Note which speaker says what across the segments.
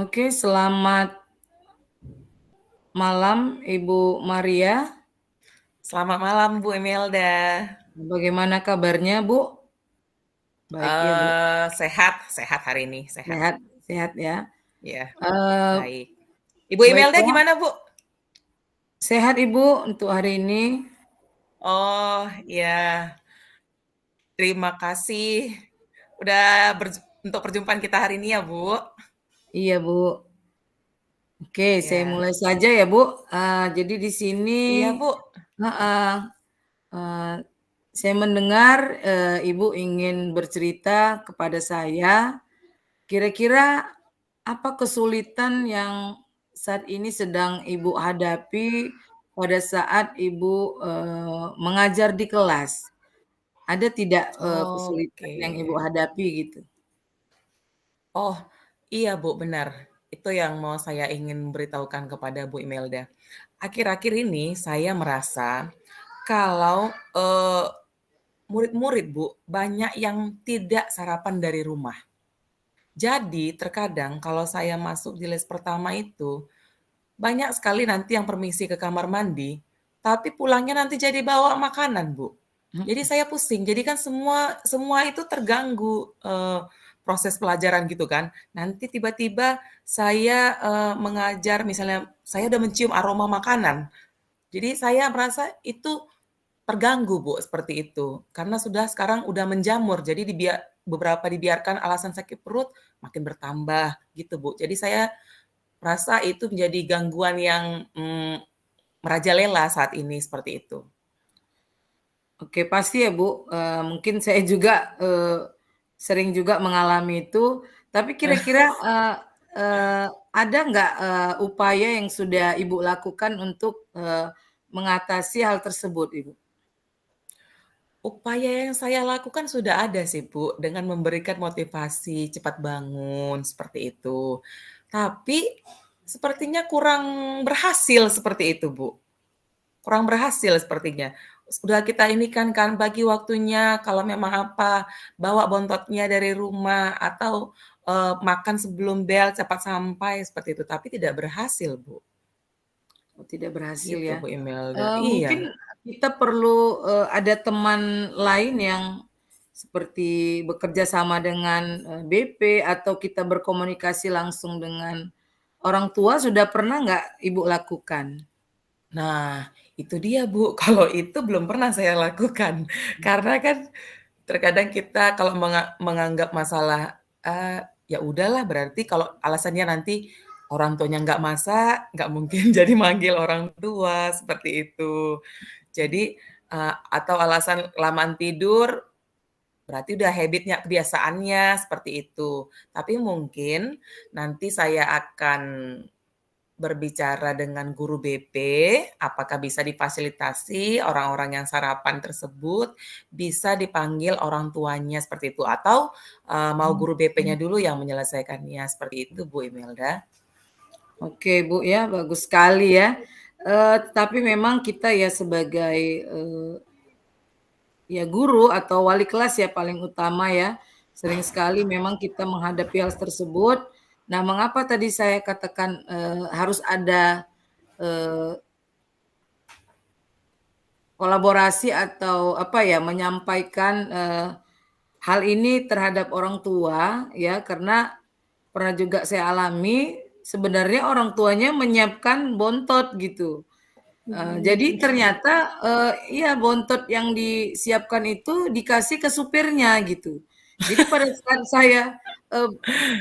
Speaker 1: Oke, selamat malam Ibu Maria.
Speaker 2: Selamat malam Bu Imelda.
Speaker 1: Bagaimana kabarnya, Bu? Baik ya, Bu.
Speaker 2: Sehat hari ini, sehat.
Speaker 1: Sehat, sehat ya.
Speaker 2: Ya,
Speaker 1: Eh,
Speaker 2: baik. Ibu Imelda
Speaker 1: baiklah,
Speaker 2: gimana Bu?
Speaker 1: sehat Ibu untuk hari ini.
Speaker 2: Oh ya, terima kasih udah untuk perjumpaan kita hari ini ya Bu.
Speaker 1: Iya, Bu. Oke, saya
Speaker 2: Ya,
Speaker 1: mulai saja ya, Bu. Jadi di sini,
Speaker 2: iya Bu.
Speaker 1: eh, eh, saya mendengar Ibu ingin bercerita kepada saya. Kira-kira apa kesulitan yang saat ini sedang Ibu hadapi pada saat Ibu, mengajar di kelas? Ada tidak, kesulitan
Speaker 2: Oke.
Speaker 1: yang Ibu hadapi gitu?
Speaker 2: Oh, iya Bu, benar. Itu yang mau saya ingin beritahukan kepada Bu Imelda. Akhir-akhir ini saya merasa kalau murid-murid Bu banyak yang tidak sarapan dari rumah. Jadi terkadang kalau saya masuk di les pertama itu, banyak sekali nanti yang permisi ke kamar mandi, tapi pulangnya nanti jadi bawa makanan, Bu. Jadi
Speaker 1: Mhm.
Speaker 2: saya pusing, jadi kan semua semua itu terganggu, proses pelajaran gitu kan. Nanti tiba-tiba saya, mengajar misalnya saya udah mencium aroma makanan, jadi saya merasa itu terganggu, Bu, seperti itu. Karena sudah sekarang udah menjamur, jadi beberapa dibiarkan alasan sakit perut, makin bertambah gitu, Bu. Jadi saya rasa itu menjadi gangguan yang, merajalela saat ini, seperti itu.
Speaker 1: Oke, pasti ya, Bu, mungkin saya juga, sering juga mengalami itu, tapi kira-kira, ada nggak, upaya yang sudah Ibu lakukan untuk, mengatasi hal tersebut, Ibu?
Speaker 2: Upaya yang saya lakukan sudah ada sih, Bu, dengan memberikan motivasi cepat bangun, seperti itu. Tapi sepertinya kurang berhasil seperti itu, Bu. Kurang berhasil sepertinya. Udah kita ini kan bagi waktunya, kalau memang apa, bawa bontotnya dari rumah atau, makan sebelum bel cepat sampai, seperti itu, tapi tidak berhasil, Bu.
Speaker 1: Oh, tidak berhasil
Speaker 2: Gitu,
Speaker 1: ya.
Speaker 2: Bu Imelda. Iya.
Speaker 1: Mungkin kita perlu, ada teman lain yang seperti bekerja sama dengan, BP atau kita berkomunikasi langsung dengan orang tua, sudah pernah nggak Ibu lakukan?
Speaker 2: Nah, itu dia, Bu, kalau itu belum pernah saya lakukan. Karena kan terkadang kita kalau menganggap masalah, ya udahlah berarti kalau alasannya nanti orang tuanya nggak masak, nggak mungkin jadi manggil orang tua, seperti itu. Jadi, atau alasan kelamaan tidur, berarti udah habit-nya, kebiasaannya seperti itu. Tapi mungkin nanti saya akan berbicara dengan guru BP, apakah bisa difasilitasi orang-orang yang sarapan tersebut bisa dipanggil orang tuanya seperti itu, atau, mau guru BP-nya dulu yang menyelesaikannya, seperti itu Bu Imelda.
Speaker 1: Oke, Bu, ya, bagus sekali ya. Tapi memang kita ya sebagai, ya guru atau wali kelas ya paling utama ya, sering sekali memang kita menghadapi hal tersebut. Nah, mengapa tadi saya katakan, harus ada, eee, kolaborasi atau apa ya, menyampaikan, hal ini terhadap orang tua ya, karena pernah juga saya alami, sebenarnya orang tuanya menyiapkan bontot gitu. Jadi ternyata, iya bontot yang disiapkan itu dikasih ke supirnya gitu. Jadi pada saat saya, eee,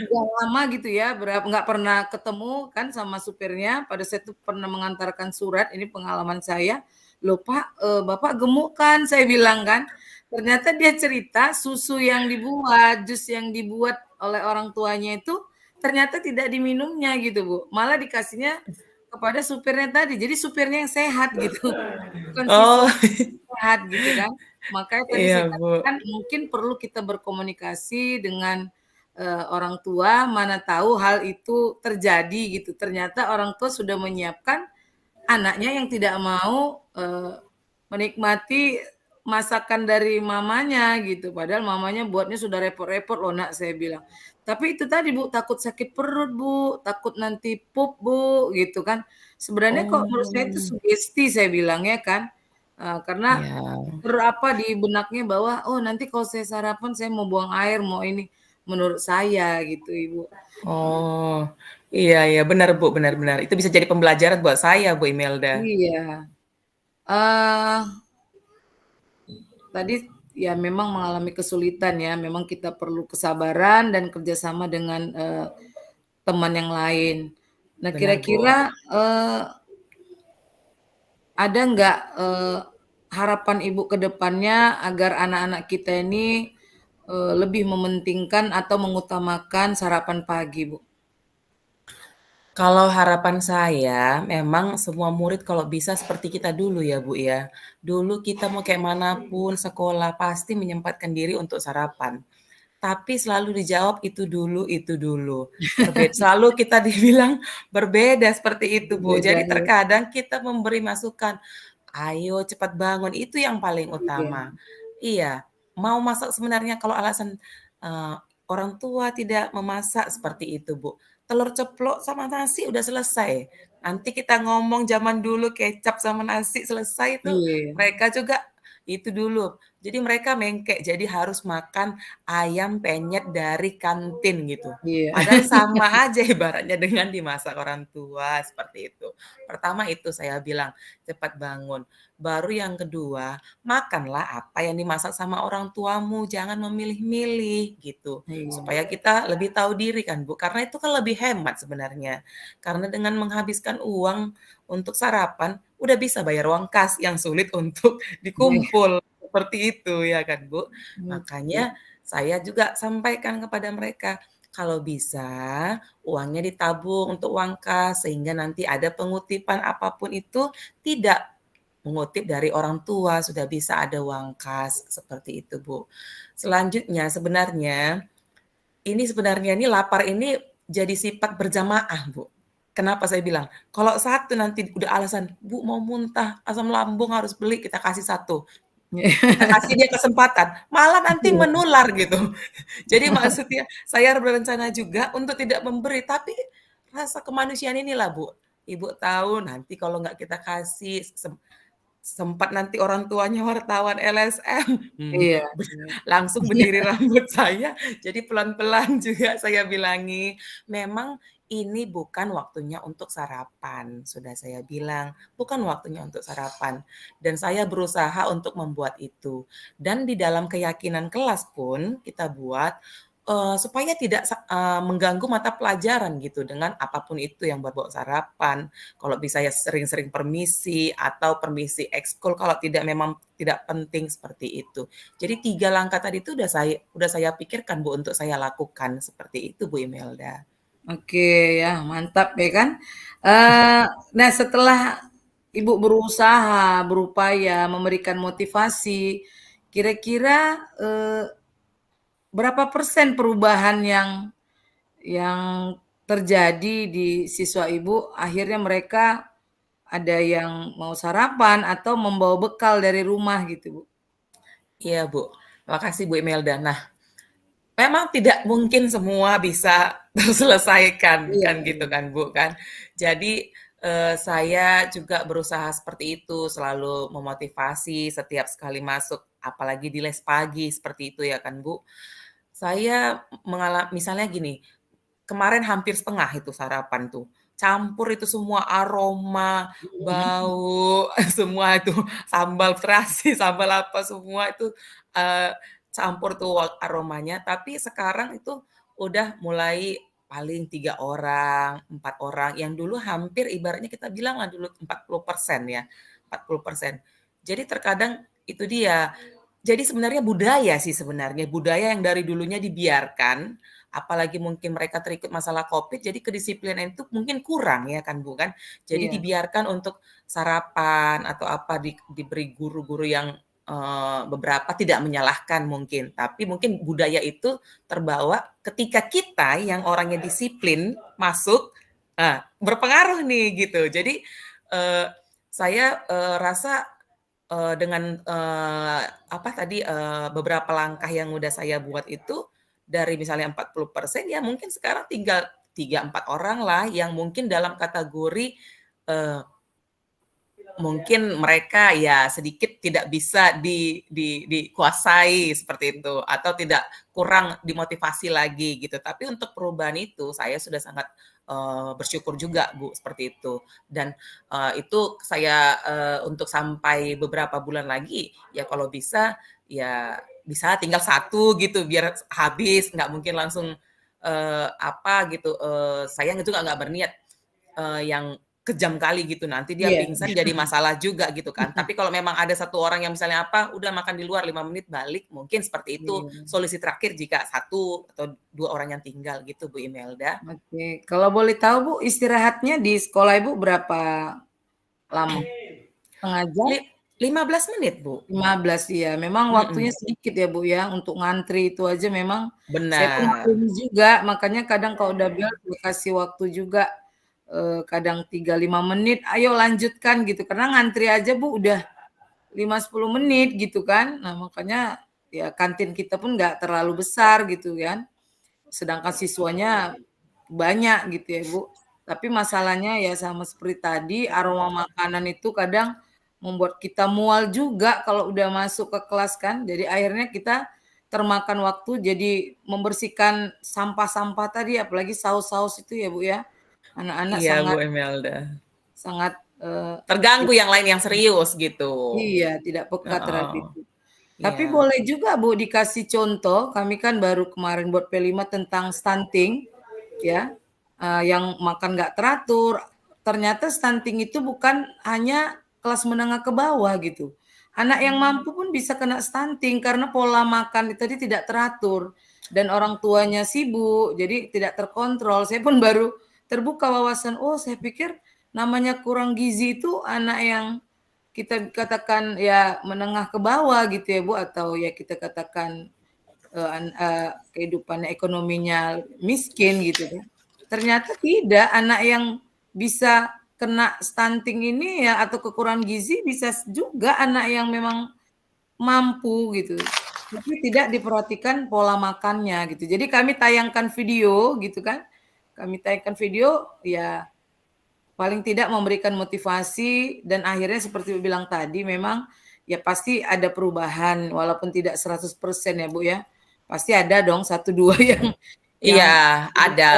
Speaker 1: udah lama gitu ya, nggak pernah ketemu kan sama supirnya, pada saat itu pernah mengantarkan surat, ini pengalaman saya, "Loh Pak, Bapak gemuk kan?" Saya bilang kan. Ternyata dia cerita susu yang dibuat, jus yang dibuat oleh orang tuanya itu, ternyata tidak diminumnya gitu Bu, malah dikasihnya kepada supirnya tadi, jadi supirnya yang sehat gitu, bukan siswa
Speaker 2: Oh,
Speaker 1: yang sehat gitu kan. Makanya tadi
Speaker 2: iya
Speaker 1: saya
Speaker 2: Bu.
Speaker 1: katakan mungkin perlu kita berkomunikasi dengan, orang tua, mana tahu hal itu terjadi gitu, ternyata orang tua sudah menyiapkan anaknya yang tidak mau, menikmati masakan dari mamanya gitu, padahal mamanya buatnya sudah repot-repot loh Nak, saya bilang. Tapi itu tadi Bu, takut sakit perut Bu, takut nanti pup Bu, gitu kan. Sebenarnya kok menurut saya itu
Speaker 2: Oh,
Speaker 1: sugesti saya bilang ya kan, karena
Speaker 2: iya.
Speaker 1: di benaknya bahwa, "Oh nanti kalau saya sarapan saya mau buang air, mau ini." Menurut saya gitu Ibu.
Speaker 2: Oh, iya iya, benar Bu, benar benar. Itu bisa jadi pembelajaran buat saya Bu Imelda.
Speaker 1: Iya, eee, tadi ya memang mengalami kesulitan ya, memang kita perlu kesabaran dan kerjasama dengan, teman yang lain. Nah
Speaker 2: Benar Bu.
Speaker 1: kira-kira, ada nggak, harapan Ibu ke depannya agar anak-anak kita ini, lebih mementingkan atau mengutamakan sarapan pagi, Bu?
Speaker 2: Kalau harapan saya, memang semua murid kalau bisa seperti kita dulu ya, Bu, ya. Dulu kita mau kayak manapun sekolah, pasti menyempatkan diri untuk sarapan. Tapi selalu dijawab, "Itu dulu itu dulu." Selalu kita dibilang berbeda seperti itu, Bu.
Speaker 1: Beda
Speaker 2: Jadi
Speaker 1: ya.
Speaker 2: terkadang kita memberi masukan, "Ayo cepat bangun," itu yang paling
Speaker 1: Iya,
Speaker 2: utama. Iya, mau masak sebenarnya kalau alasan, eee, orang tua tidak memasak seperti itu, Bu. Telur ceplok sama nasi udah selesai. Nanti kita ngomong zaman dulu kecap sama nasi selesai itu,
Speaker 1: iya,
Speaker 2: mereka juga itu dulu. Jadi mereka mengkek, jadi harus makan ayam penyet dari kantin gitu.
Speaker 1: iya,
Speaker 2: Padahal sama aja ibaratnya dengan dimasak orang tua, seperti itu. Pertama itu saya bilang, cepat bangun. Baru yang kedua, makanlah apa yang dimasak sama orang tuamu, jangan memilih-milih gitu.
Speaker 1: iya,
Speaker 2: Supaya kita lebih tahu diri kan Bu, karena itu kan lebih hemat sebenarnya. Karena dengan menghabiskan uang untuk sarapan, udah bisa bayar uang kas yang sulit untuk
Speaker 1: iya,
Speaker 2: dikumpul, seperti itu ya kan Bu.
Speaker 1: oke,
Speaker 2: Makanya saya juga sampaikan kepada mereka, kalau bisa uangnya ditabung untuk uang kas, sehingga nanti ada pengutipan apapun itu tidak mengutip dari orang tua, sudah bisa ada uang kas, seperti itu, Bu. Selanjutnya sebenarnya ini lapar ini jadi sifat berjamaah, Bu. Kenapa saya bilang, kalau satu nanti udah alasan, "Bu, mau muntah, asam lambung harus beli," kita kasih satu. Kita kasih dia kesempatan, malah nanti
Speaker 1: iya,
Speaker 2: menular gitu. Jadi maksudnya saya berencana juga untuk tidak memberi, tapi rasa kemanusiaan inilah, Bu. Ibu tahu nanti kalau nggak kita kasih sempat nanti orang tuanya wartawan LSM,
Speaker 1: iya,
Speaker 2: langsung
Speaker 1: iya,
Speaker 2: berdiri rambut saya. Jadi pelan-pelan juga saya bilangi, "Memang ini bukan waktunya untuk sarapan," sudah saya bilang, "bukan waktunya untuk sarapan." Dan saya berusaha untuk membuat itu. Dan di dalam keyakinan kelas pun kita buat, supaya tidak mengganggu mata pelajaran gitu dengan apapun itu yang berbau sarapan, kalau bisa ya sering-sering permisi atau permisi ekskul kalau tidak memang tidak penting seperti itu. Jadi 3 langkah tadi itu udah saya pikirkan Bu untuk saya lakukan seperti itu Bu Imelda.
Speaker 1: oke ya, mantap ya kan. Eee, nah setelah Ibu berusaha, berupaya memberikan motivasi, kira-kira, berapa persen perubahan yang terjadi di siswa Ibu, akhirnya mereka ada yang mau sarapan atau membawa bekal dari rumah gitu, Bu?
Speaker 2: Iya Bu, makasih Bu Imelda. Nah, memang tidak mungkin semua bisa terselesaikan
Speaker 1: Iya,
Speaker 2: kan gitu
Speaker 1: iya.
Speaker 2: kan Bu kan. Jadi, saya juga berusaha seperti itu, selalu memotivasi setiap sekali masuk, apalagi di les pagi seperti itu ya kan Bu. Saya misalnya gini, kemarin hampir setengah itu sarapan tuh, campur itu semua aroma,
Speaker 1: Mhm,
Speaker 2: bau, semua itu sambal terasi, sambal apa semua itu, eee, campur tuh aromanya. Tapi sekarang itu udah mulai paling 3 orang, 4 orang, yang dulu hampir ibaratnya kita bilang lah dulu 40% ya, 40%. Jadi terkadang itu dia, jadi sebenarnya budaya sih sebenarnya, budaya yang dari dulunya dibiarkan, apalagi mungkin mereka terikut masalah Covid, jadi kedisiplinan itu mungkin kurang ya kan, Bu, kan. Jadi
Speaker 1: iya,
Speaker 2: dibiarkan untuk sarapan atau apa diberi guru-guru yang, beberapa tidak menyalahkan mungkin, tapi mungkin budaya itu terbawa ketika kita yang orangnya disiplin masuk, berpengaruh nih gitu. Jadi, eee, saya, rasa Dengan, apa tadi, beberapa langkah yang udah saya buat itu, dari misalnya 40% ya mungkin sekarang tinggal 3 4 orang lah yang mungkin dalam kategori, eee, mungkin mereka ya sedikit tidak bisa dikuasai seperti itu, atau tidak kurang dimotivasi lagi gitu. Tapi untuk perubahan itu saya sudah sangat, bersyukur juga Bu, seperti itu. Dan, itu saya, untuk sampai beberapa bulan lagi, ya kalau bisa tinggal satu gitu biar habis, nggak mungkin langsung, apa gitu, saya juga nggak berniat yang kejam kali gitu, nanti dia
Speaker 1: Iya.
Speaker 2: pingsan jadi masalah juga gitu kan. Tapi kalau memang ada satu orang yang misalnya apa, udah makan di luar 5 menit balik, mungkin seperti itu
Speaker 1: Iya.
Speaker 2: solusi terakhir jika satu atau 2 orang yang tinggal gitu Bu Imelda.
Speaker 1: Oke, kalau boleh tahu Bu, istirahatnya di sekolah Ibu berapa lama? Setengah jam?
Speaker 2: Li 15 menit Bu.
Speaker 1: 15 ya, memang waktunya
Speaker 2: Mhm,
Speaker 1: sedikit ya Bu ya, untuk ngantri itu aja memang saya pun
Speaker 2: benar.
Speaker 1: maklumi juga, makanya kadang kalau udah bel dikasih waktu juga, kadang 3, 5 menit, "Ayo lanjutkan," gitu, karena ngantri aja Bu udah 5, 10 menit gitu kan. Nah makanya ya kantin kita pun nggak terlalu besar gitu kan, sedangkan siswanya banyak gitu ya, Bu. Tapi masalahnya ya sama seperti tadi, aroma makanan itu kadang membuat kita mual juga kalau udah masuk ke kelas kan. Jadi akhirnya kita termakan waktu jadi membersihkan sampah-sampah tadi, apalagi saus-saus itu ya, Bu, ya. Anak-anak
Speaker 2: Iya Bu
Speaker 1: sangat
Speaker 2: Imelda.
Speaker 1: sangat,
Speaker 2: Terganggu yang lain yang serius gitu.
Speaker 1: iya, tidak peka terhadap
Speaker 2: Heeh,
Speaker 1: itu. Tapi
Speaker 2: iya.
Speaker 1: boleh juga, Bu, dikasih contoh, kami kan baru kemarin buat P5 tentang stunting, ya, yang makan nggak teratur. Ternyata stunting itu bukan hanya kelas menengah ke bawah gitu. Anak yang mampu pun bisa kena stunting karena pola makan tadi tidak teratur dan orang tuanya sibuk, jadi tidak terkontrol. Saya pun baru terbuka wawasan, oh saya pikir namanya kurang gizi itu anak yang kita katakan ya menengah ke bawah gitu ya Bu, atau ya kita katakan kehidupan ekonominya miskin gitu kan. Ternyata tidak, anak yang bisa kena stunting ini ya atau kekurangan gizi bisa juga anak yang memang mampu gitu. Tapi tidak diperhatikan pola makannya gitu. Jadi kami tayangkan video gitu kan. Kami tayangkan video ya paling tidak memberikan motivasi dan akhirnya seperti bilang tadi memang ya pasti ada perubahan walaupun tidak 100% ya Bu ya. Pasti ada dong satu 2
Speaker 2: Iya,
Speaker 1: yang
Speaker 2: ada,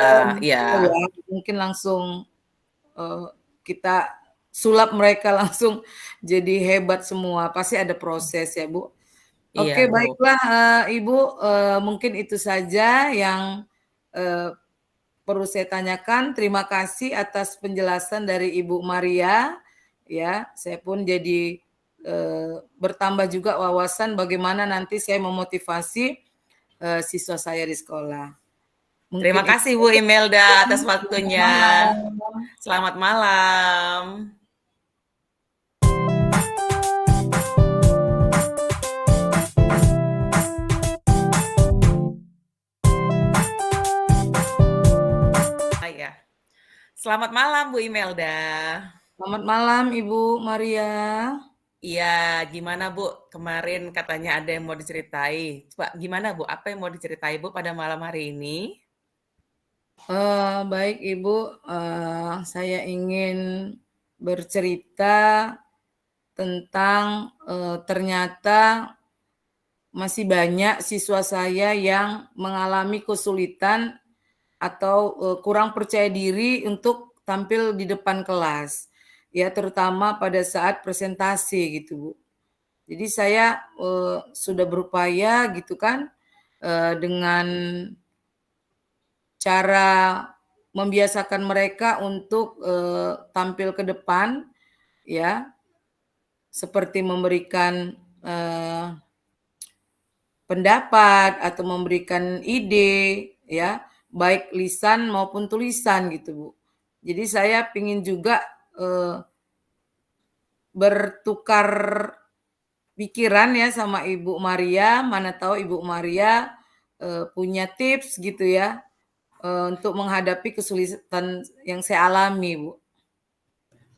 Speaker 2: iya.
Speaker 1: ya mungkin langsung, eee, kita sulap mereka langsung jadi hebat semua, pasti ada proses ya Bu.
Speaker 2: Iya,
Speaker 1: Oke
Speaker 2: Bu.
Speaker 1: baiklah, Ibu, mungkin itu saja yang, eee, perlu saya tanyakan. Terima kasih atas penjelasan dari Ibu Maria, ya. Saya pun jadi, bertambah juga wawasan bagaimana nanti saya memotivasi, siswa saya di sekolah. Mungkin
Speaker 2: Terima
Speaker 1: itu
Speaker 2: kasih Bu
Speaker 1: saja.
Speaker 2: Imelda atas
Speaker 1: Selamat
Speaker 2: waktunya.
Speaker 1: malam.
Speaker 2: Selamat malam. Ah, ya. Selamat malam Bu Imelda.
Speaker 1: Selamat malam Ibu Maria.
Speaker 2: Iya, gimana Bu? Kemarin katanya ada yang mau diceritai. Coba gimana Bu? Apa yang mau diceritai Bu pada malam hari ini?
Speaker 1: Baik Ibu, saya ingin bercerita tentang, ternyata masih banyak siswa saya yang mengalami kesulitan atau, kurang percaya diri untuk tampil di depan kelas, ya terutama pada saat presentasi gitu, Bu. Jadi saya, sudah berupaya gitu kan, dengan cara membiasakan mereka untuk, tampil ke depan ya, seperti memberikan, pendapat atau memberikan ide ya, baik lisan maupun tulisan gitu, Bu. Jadi saya ingin juga, bertukar pikiran ya sama Ibu Maria, mana tahu Ibu Maria, punya tips gitu ya, untuk menghadapi kesulitan yang saya alami, Bu.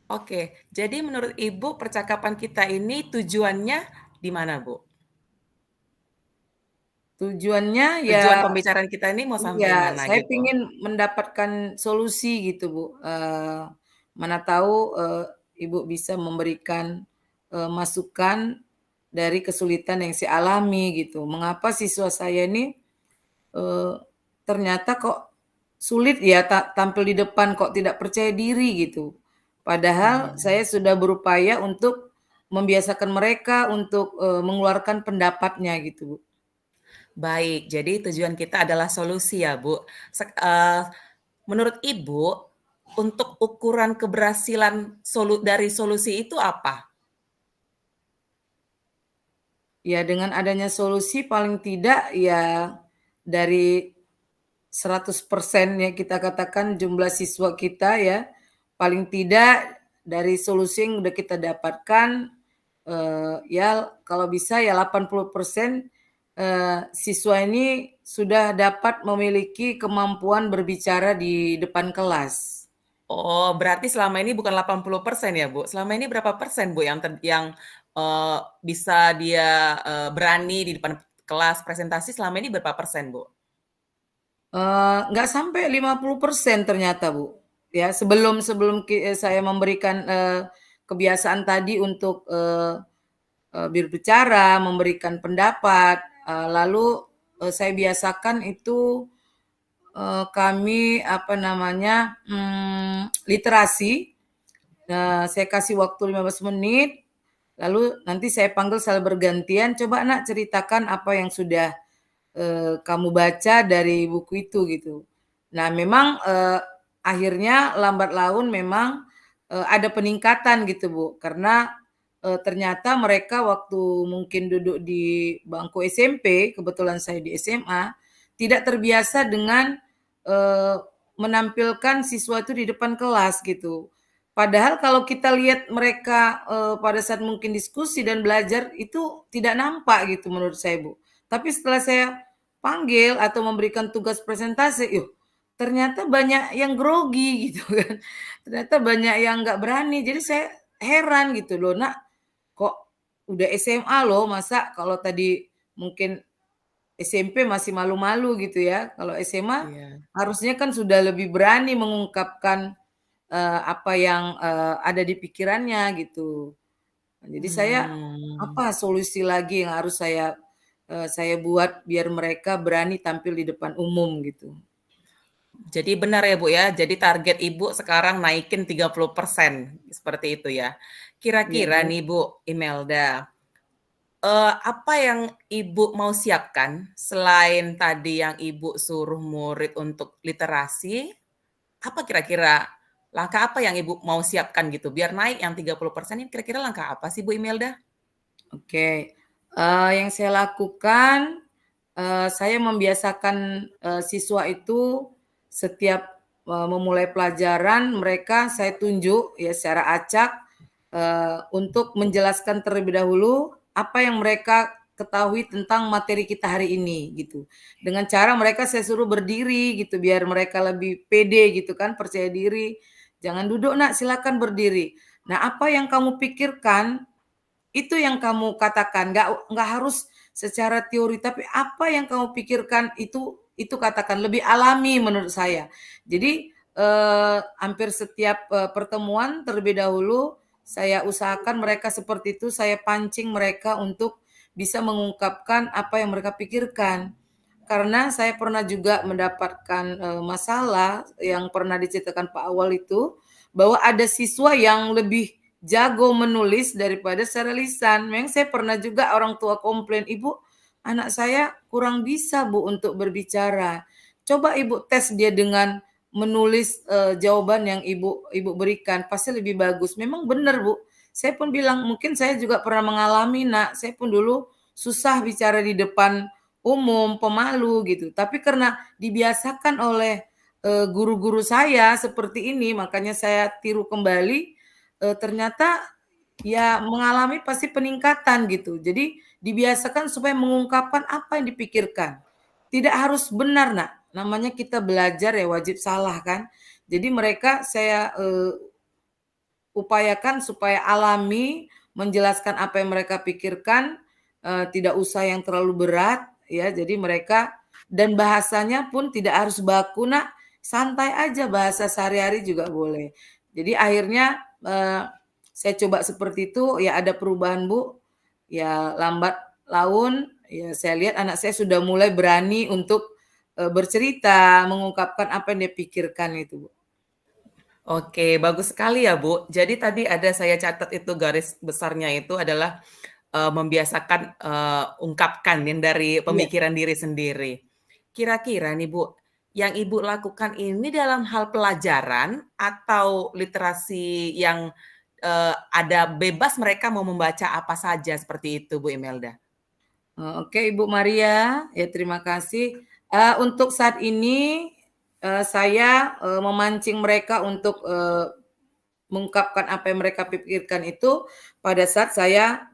Speaker 2: Oke, jadi menurut Ibu percakapan kita ini tujuannya di mana, Bu?
Speaker 1: Tujuannya
Speaker 2: Tujuan
Speaker 1: ya
Speaker 2: pembicaraan kita ini mau sampai
Speaker 1: iya,
Speaker 2: mana
Speaker 1: saya
Speaker 2: gitu?
Speaker 1: pengen mendapatkan solusi gitu, Bu, mana tahu, Ibu bisa memberikan, masukan dari kesulitan yang saya alami gitu. Mengapa siswa saya ini, eee, ternyata kok sulit ya tampil di depan, kok tidak percaya diri gitu. Padahal
Speaker 2: Mmm,
Speaker 1: saya sudah berupaya untuk membiasakan mereka untuk, mengeluarkan pendapatnya gitu, Bu.
Speaker 2: baik, jadi tujuan kita adalah solusi ya, Bu. Menurut Ibu, untuk ukuran keberhasilan dari solusi itu apa?
Speaker 1: Ya dengan adanya solusi paling tidak ya dari 100% ya kita katakan jumlah siswa kita ya, paling tidak dari solusi yang udah kita dapatkan, ya kalau bisa ya 80%, siswa ini sudah dapat memiliki kemampuan berbicara di depan kelas.
Speaker 2: Oh, berarti selama ini bukan 80% ya, Bu? Selama ini berapa persen, Bu, bisa dia, berani di depan kelas presentasi selama ini berapa persen, Bu?
Speaker 1: Nggak sampai 50% ternyata, Bu. Ya, sebelum sebelum saya memberikan, kebiasaan tadi untuk, berbicara, memberikan pendapat, lalu, saya biasakan itu, kami apa namanya, literasi, saya kasih waktu 15 menit, lalu nanti saya panggil secara bergantian, "Coba Nak ceritakan apa yang sudah kamu baca dari buku itu gitu." Nah memang, akhirnya lambat laun memang, ada peningkatan gitu Bu, karena, ternyata mereka waktu mungkin duduk di bangku SMP, kebetulan saya di SMA, tidak terbiasa dengan, eee, menampilkan siswa itu di depan kelas gitu. Padahal kalau kita lihat mereka, pada saat mungkin diskusi dan belajar itu tidak nampak gitu menurut saya Bu. Tapi setelah saya panggil atau memberikan tugas presentasi, yuh ternyata banyak yang grogi gitu kan, ternyata banyak yang nggak berani. Jadi saya heran gitu loh, "Nak, kok udah SMA loh, masa kalau tadi mungkin SMP masih malu-malu gitu ya, kalau SMA
Speaker 2: Iya.
Speaker 1: harusnya kan sudah lebih berani mengungkapkan, apa yang, ada di pikirannya," gitu. Nah, jadi saya,
Speaker 2: Mmm.
Speaker 1: apa solusi lagi yang harus saya buat biar mereka berani tampil di depan umum gitu.
Speaker 2: Jadi benar ya, Bu, ya, jadi target Ibu sekarang naikin 30% seperti itu ya.
Speaker 1: Iya
Speaker 2: Kira-kira
Speaker 1: bener.
Speaker 2: nih, Bu, Imelda, apa yang Ibu mau siapkan selain tadi yang Ibu suruh murid untuk literasi, apa kira-kira langkah apa yang Ibu mau siapkan gitu biar naik yang 30% ini kira-kira langkah apa sih Bu Imelda?
Speaker 1: Oke, yang saya lakukan, saya membiasakan, siswa itu setiap, memulai pelajaran mereka saya tunjuk ya secara acak, untuk menjelaskan terlebih dahulu apa yang mereka ketahui tentang materi kita hari ini gitu. Dengan cara mereka saya suruh berdiri gitu biar mereka lebih pede gitu kan, percaya diri, "Jangan duduk Nak, silakan berdiri. Nah apa yang kamu pikirkan itu yang kamu katakan, nggak harus secara teori, tapi apa yang kamu pikirkan itu katakan, lebih alami menurut saya. Jadi, hampir setiap, pertemuan terlebih dahulu saya usahakan mereka seperti itu, saya pancing mereka untuk bisa mengungkapkan apa yang mereka pikirkan. Karena saya pernah juga mendapatkan, masalah yang pernah diceritakan Pak Awal itu, bahwa ada siswa yang lebih jago menulis daripada secara lisan. Memang saya pernah juga orang tua komplain, "Ibu, anak saya kurang bisa Bu untuk berbicara. Coba Ibu tes dia dengan menulis, jawaban yang Ibu berikan, pasti lebih bagus." Memang benar Bu, saya pun bilang, "Mungkin saya juga pernah mengalami Nak, saya pun dulu susah bicara di depan umum, pemalu gitu. Tapi karena dibiasakan oleh, guru-guru saya seperti ini, makanya saya tiru kembali, ternyata ya mengalami pasti peningkatan gitu. Jadi dibiasakan supaya mengungkapkan apa yang dipikirkan. Tidak harus benar, Nak, namanya kita belajar ya wajib salah kan. Jadi mereka saya, upayakan supaya alami, menjelaskan apa yang mereka pikirkan, tidak usah yang terlalu berat, ya. Jadi mereka dan bahasanya pun tidak harus baku, Nak, santai aja, bahasa sehari-hari juga boleh. Jadi akhirnya, saya coba seperti itu, ya ada perubahan, Bu. Ya lambat laun, ya saya lihat anak saya sudah mulai berani untuk, bercerita, mengungkapkan apa yang dia pikirkan itu, Bu.
Speaker 2: Oke, bagus sekali ya, Bu. Jadi tadi ada saya catat itu garis besarnya itu adalah, membiasakan, ungkapkan yang dari
Speaker 1: Iya.
Speaker 2: pemikiran diri sendiri. Kira-kira nih, Bu, yang Ibu lakukan ini dalam hal pelajaran atau literasi yang, ada bebas mereka mau membaca apa saja seperti itu, Bu Imelda?
Speaker 1: Oke Ibu Maria, ya terima kasih. Untuk saat ini, saya, memancing mereka untuk, mengungkapkan apa yang mereka pikirkan itu pada saat saya,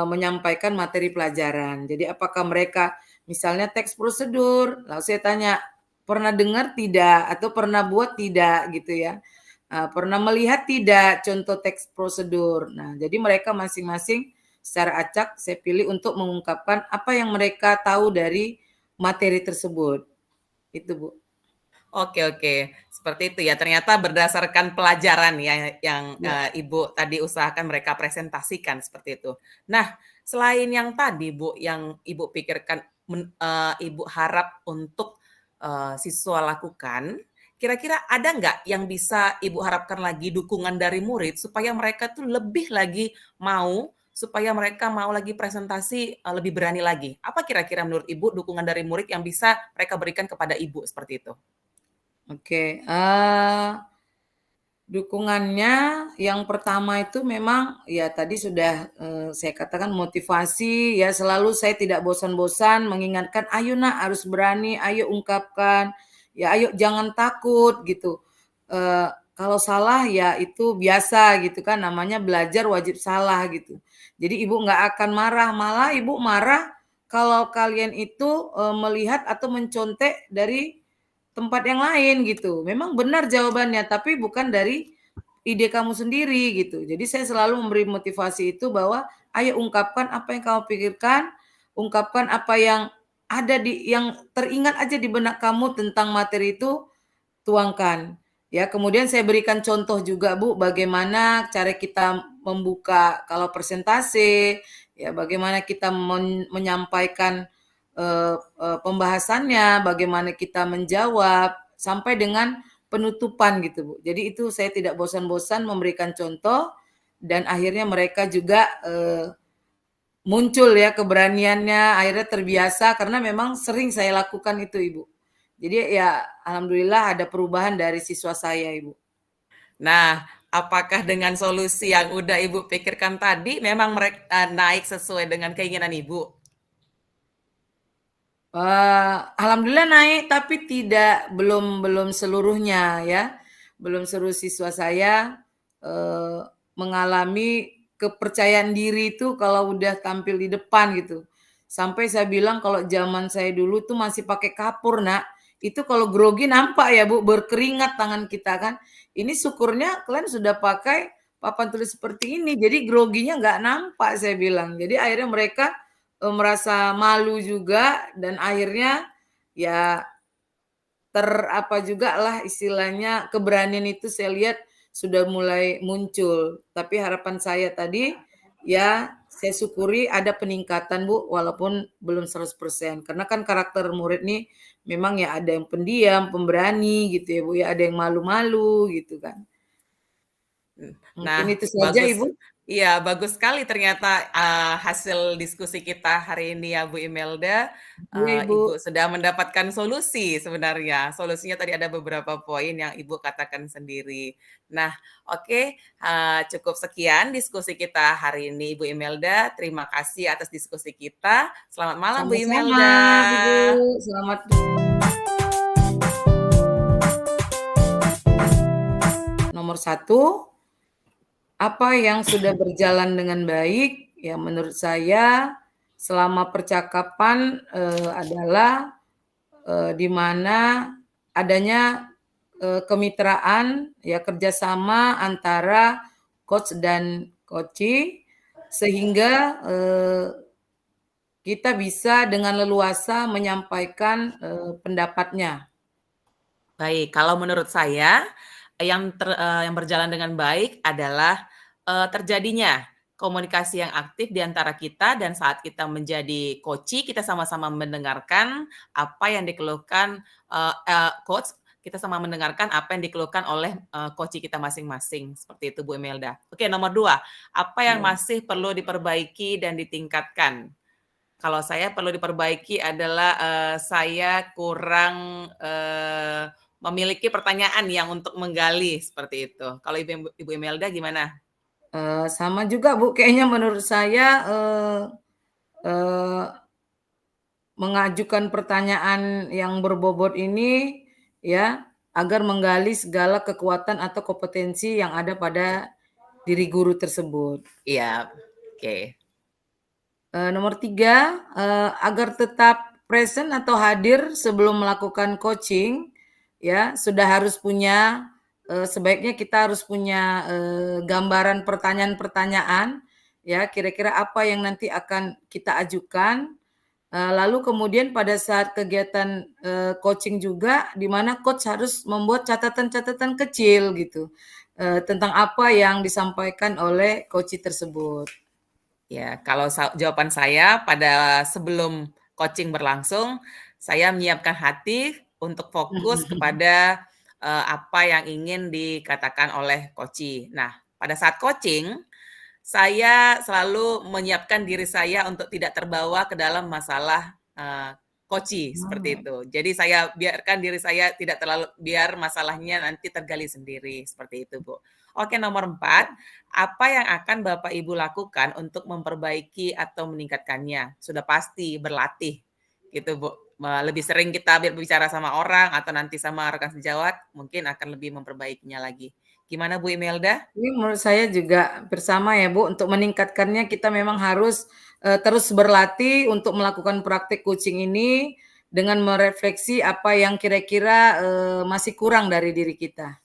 Speaker 1: menyampaikan materi pelajaran. Jadi apakah mereka misalnya teks prosedur, lalu saya tanya, "Pernah dengar tidak?" Atau "Pernah buat tidak?" Gitu ya. "Pernah melihat tidak contoh teks prosedur?" Nah, jadi mereka masing-masing secara acak saya pilih untuk mengungkapkan apa yang mereka tahu dari materi tersebut. Itu, Bu.
Speaker 2: Oke oke, seperti itu ya, ternyata berdasarkan pelajaran ya yang,
Speaker 1: Ya.
Speaker 2: Ibu tadi usahakan mereka presentasikan, seperti itu. Nah, selain yang tadi Bu, yang Ibu pikirkan Ibu harap untuk, siswa lakukan, kira-kira ada nggak yang bisa Ibu harapkan lagi dukungan dari murid supaya mereka tuh lebih lagi mau, supaya mereka mau lagi presentasi, lebih berani lagi? Apa kira-kira menurut Ibu dukungan dari murid yang bisa mereka berikan kepada Ibu seperti itu?
Speaker 1: Oke, dukungannya yang pertama itu memang ya tadi sudah, saya katakan motivasi ya selalu saya tidak bosan-bosan mengingatkan, "Ayo Nak harus berani, ayo ungkapkan, ya ayo jangan takut," gitu. Kalau salah ya itu biasa gitu kan namanya belajar wajib salah gitu. Jadi Ibu nggak akan marah, malah Ibu marah kalau kalian itu, melihat atau mencontek dari tempat yang lain gitu. Memang benar jawabannya, tapi bukan dari ide kamu sendiri gitu. Jadi saya selalu memberi motivasi itu bahwa, "Ayo ungkapkan apa yang kamu pikirkan, ungkapkan apa yang ada di yang teringat aja di benak kamu tentang materi itu, tuangkan." Ya, kemudian saya berikan contoh juga Bu, bagaimana cara kita membuka kalau presentase, ya bagaimana kita menyampaikan, pembahasannya, bagaimana kita menjawab, sampai dengan penutupan gitu Bu. Jadi itu saya tidak bosan-bosan memberikan contoh dan akhirnya mereka juga, muncul ya keberaniannya, akhirnya terbiasa karena memang sering saya lakukan itu Ibu. Jadi ya alhamdulillah ada perubahan dari siswa saya Ibu.
Speaker 2: Nah, apakah dengan solusi yang udah Ibu pikirkan tadi memang naik sesuai dengan keinginan Ibu?
Speaker 1: Alhamdulillah naik tapi belum belum seluruhnya ya. Belum seluruh siswa saya, eee, mengalami kepercayaan diri itu kalau udah tampil di depan gitu. Sampai saya bilang kalau zaman saya dulu tuh masih pakai kapur, Nak, itu kalau grogi nampak ya Bu, berkeringat tangan kita kan. Ini syukurnya kalian sudah pakai papan tulis seperti ini, jadi groginya nggak nampak saya bilang. Jadi akhirnya mereka merasa malu juga dan akhirnya ya apa jugalah istilahnya keberanian itu saya lihat sudah mulai muncul. Tapi harapan saya tadi ya saya syukuri ada peningkatan Bu walaupun belum 100% karena kan karakter murid nih memang ya ada yang pendiam, pemberani gitu ya Bu ya, ada yang malu-malu gitu kan. Mungkin
Speaker 2: Nah,
Speaker 1: itu saja
Speaker 2: bagus.
Speaker 1: Ibu.
Speaker 2: Iya, bagus sekali ternyata, hasil diskusi kita hari ini ya, Bu Imelda.
Speaker 1: Iya Ibu.
Speaker 2: Ibu sudah mendapatkan solusi sebenarnya. Solusinya tadi ada beberapa poin yang Ibu katakan sendiri. Nah, oke, cukup sekian diskusi kita hari ini, Bu Imelda. Terima kasih atas diskusi kita. Selamat malam, Bu
Speaker 1: Sama-sama
Speaker 2: Imelda.
Speaker 1: Ibu. Selamat nomor satu, apa yang sudah berjalan dengan baik, ya menurut saya selama percakapan, adalah, di mana adanya, kemitraan, ya kerjasama antara coach dan coachee sehingga, kita bisa dengan leluasa menyampaikan, pendapatnya.
Speaker 2: Baik, kalau menurut saya, yang berjalan dengan baik adalah, terjadinya komunikasi yang aktif di antara kita dan saat kita menjadi coachee, kita sama-sama mendengarkan apa yang dikeluhkan, coach, kita sama mendengarkan apa yang dikeluhkan oleh, coachee kita masing-masing, seperti itu Bu Imelda. Oke, nomor 2, apa yang
Speaker 1: Iya.
Speaker 2: masih perlu diperbaiki dan ditingkatkan? Kalau saya perlu diperbaiki adalah, saya kurang, memiliki pertanyaan yang untuk menggali, seperti itu. Kalau Ibu Imelda gimana?
Speaker 1: Sama juga Bu, kayaknya menurut saya, eee, mengajukan pertanyaan yang berbobot ini, ya, agar menggali segala kekuatan atau kompetensi yang ada pada diri guru tersebut.
Speaker 2: Iya, oke.
Speaker 1: Nomor 3, agar tetap present atau hadir sebelum melakukan coaching, ya, sudah harus punya, sebaiknya kita harus punya, gambaran pertanyaan-pertanyaan, ya, kira-kira apa yang nanti akan kita ajukan, lalu kemudian pada saat kegiatan, coaching juga, di mana coach harus membuat catatan-catatan kecil gitu, tentang apa yang disampaikan oleh coachee tersebut.
Speaker 2: Ya, kalau jawaban saya pada sebelum coaching berlangsung, saya menyiapkan hati untuk fokus kepada, apa yang ingin dikatakan oleh coachee. Nah, pada saat coaching, saya selalu menyiapkan diri saya untuk tidak terbawa ke dalam masalah, coachee, seperti
Speaker 1: Oh.
Speaker 2: itu. Jadi saya biarkan diri saya tidak terlalu biar masalahnya nanti tergali sendiri, seperti itu, Bu. Oke, nomor 4, apa yang akan Bapak Ibu lakukan untuk memperbaiki atau meningkatkannya? Sudah pasti berlatih, gitu, Bu. Lebih sering kita berbicara sama orang atau nanti sama rekan sejawat, mungkin akan lebih memperbaikinya lagi. Gimana Bu Imelda?
Speaker 1: Ini menurut saya juga bersama ya Bu, untuk meningkatkannya kita memang harus, terus berlatih untuk melakukan praktik coaching ini, dengan merefleksi apa yang kira-kira, masih kurang dari diri kita.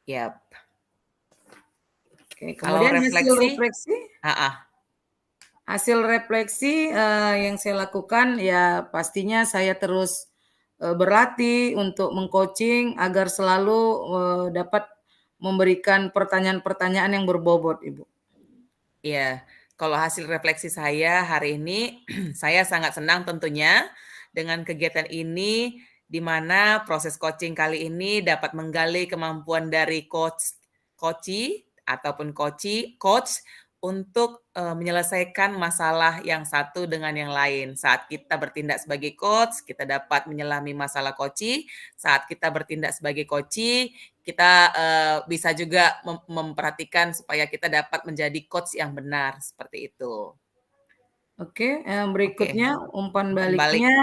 Speaker 2: Ya,
Speaker 1: Oke,
Speaker 2: kalau
Speaker 1: kemudian
Speaker 2: refleksi heeh,
Speaker 1: hasil refleksi, yang saya lakukan ya pastinya saya terus, berlatih untuk meng-coaching agar selalu, dapat memberikan pertanyaan-pertanyaan yang berbobot, Ibu.
Speaker 2: iya. Kalau hasil refleksi saya hari ini, saya sangat senang tentunya dengan kegiatan ini, di mana proses coaching kali ini dapat menggali kemampuan dari coachee ataupun coach untuk, menyelesaikan masalah yang satu dengan yang lain. Saat kita bertindak sebagai coach, kita dapat menyelami masalah coachee, saat kita bertindak sebagai coachee, kita, bisa juga memperhatikan supaya kita dapat menjadi coach yang benar, seperti itu.
Speaker 1: Oke,
Speaker 2: Oke,
Speaker 1: berikutnya umpan
Speaker 2: umpan balik.
Speaker 1: baliknya,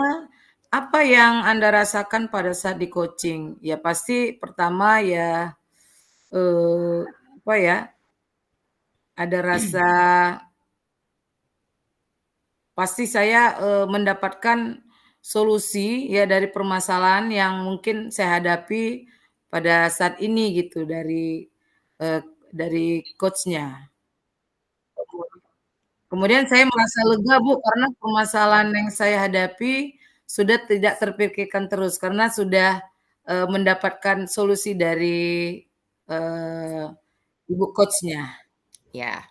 Speaker 1: apa yang Anda rasakan pada saat di-coaching? Ya pasti pertama ya, eee, apa ya, ada rasa pasti saya, mendapatkan solusi ya dari permasalahan yang mungkin saya hadapi pada saat ini gitu dari coach-nya. Kemudian saya merasa lega, Bu, karena permasalahan yang saya hadapi sudah tidak terpikirkan terus karena sudah, mendapatkan solusi dari, eee, ibu coach-nya.
Speaker 2: Ya.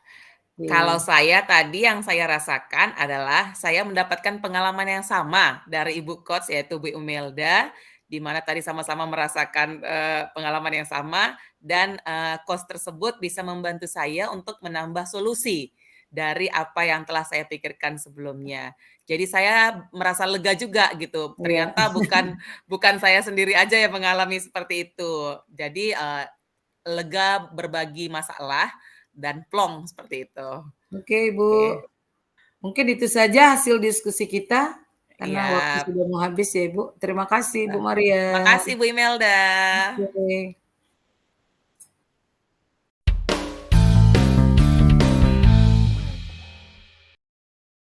Speaker 2: Kalau
Speaker 1: Oke.
Speaker 2: saya tadi yang saya rasakan adalah saya mendapatkan pengalaman yang sama dari ibu coach yaitu Bu Imelda, di mana tadi sama-sama merasakan, pengalaman yang sama dan, coach tersebut bisa membantu saya untuk menambah solusi dari apa yang telah saya pikirkan sebelumnya. Jadi saya merasa lega juga gitu,
Speaker 1: Iya.
Speaker 2: ternyata bukan bukan saya sendiri aja yang mengalami seperti itu. Jadi, lega berbagi masalah dan plong seperti itu.
Speaker 1: Oke, Ibu.
Speaker 2: Oke,
Speaker 1: Mungkin itu saja hasil diskusi kita, karena waktu
Speaker 2: iya,
Speaker 1: sudah mau habis ya, Ibu. Terima kasih, Bu Maria.
Speaker 2: makasih Bu Imelda.
Speaker 1: Oke.